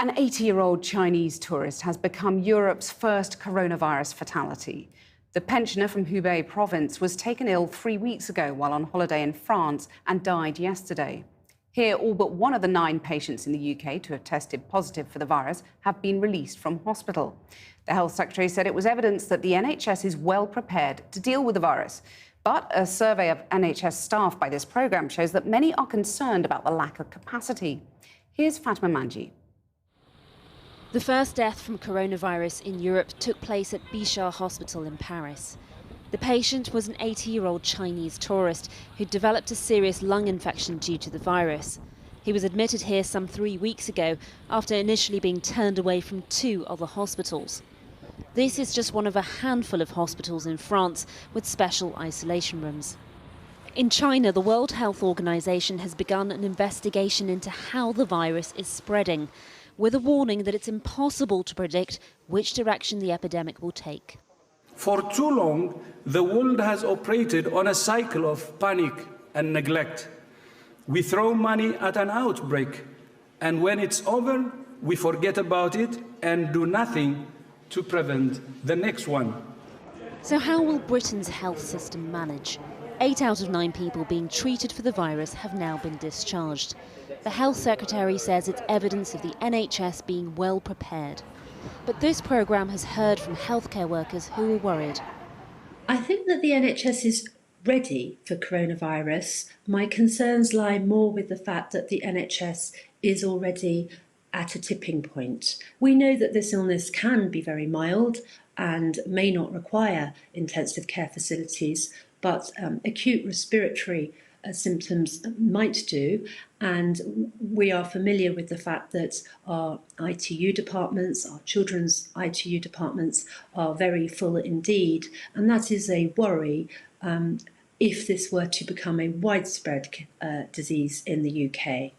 An 80-year-old Chinese tourist has become Europe's first coronavirus fatality. The pensioner from Hubei province was taken ill 3 weeks ago while on holiday in France and died yesterday. Here, all but one of the 9 patients in the UK to have tested positive for the virus have been released from hospital. The Health Secretary said it was evidence that the NHS is well prepared to deal with the virus. But a survey of NHS staff by this programme shows that many are concerned about the lack of capacity. Here's Fatma Manji. The first death from coronavirus in Europe took place at Bichat Hospital in Paris. The patient was an 80-year-old Chinese tourist who developed a serious lung infection due to the virus. He was admitted here some 3 weeks ago after initially being turned away from 2 other hospitals. This is just one of a handful of hospitals in France with special isolation rooms. In China, the World Health Organization has begun an investigation into how the virus is spreading, with a warning that it's impossible to predict which direction the epidemic will take. For too long, the world has operated on a cycle of panic and neglect. We throw money at an outbreak, and when it's over, we forget about it and do nothing to prevent the next one. So how will Britain's health system manage? 8 out of 9 people being treated for the virus have now been discharged. The Health Secretary says it's evidence of the NHS being well prepared. But this programme has heard from healthcare workers who are worried. I think that the NHS is ready for coronavirus. My concerns lie more with the fact that the NHS is already at a tipping point. We know that this illness can be very mild and may not require intensive care facilities, but acute respiratory symptoms might do, and we are familiar with the fact that our ITU departments, our children's ITU departments, are very full indeed, and that is a worry if this were to become a widespread disease in the UK.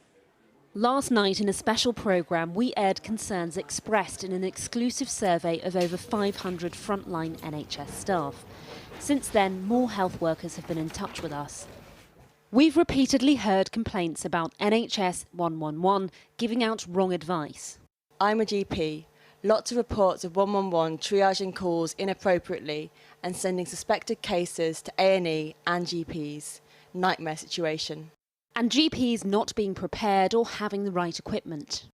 Last night in a special programme, we aired concerns expressed in an exclusive survey of over 500 frontline NHS staff. Since then, more health workers have been in touch with us. We've repeatedly heard complaints about NHS 111 giving out wrong advice. I'm a GP. Lots of reports of 111 triaging calls inappropriately and sending suspected cases to A&E and GPs. Nightmare situation. And GPs not being prepared or having the right equipment.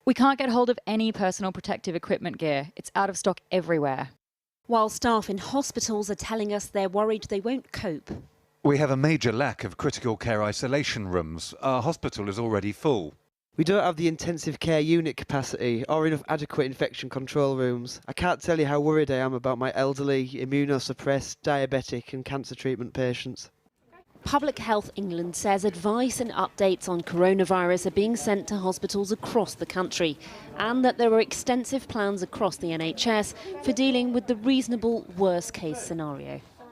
We can't get hold of any personal protective equipment gear. It's out of stock everywhere. While staff in hospitals are telling us they're worried they won't cope. We have a major lack of critical care isolation rooms. Our hospital is already full. We don't have the intensive care unit capacity or enough adequate infection control rooms. I can't tell you how worried I am about my elderly, immunosuppressed, diabetic and cancer treatment patients. Public Health England says advice and updates on coronavirus are being sent to hospitals across the country, and that there are extensive plans across the NHS for dealing with the reasonable worst-case scenario.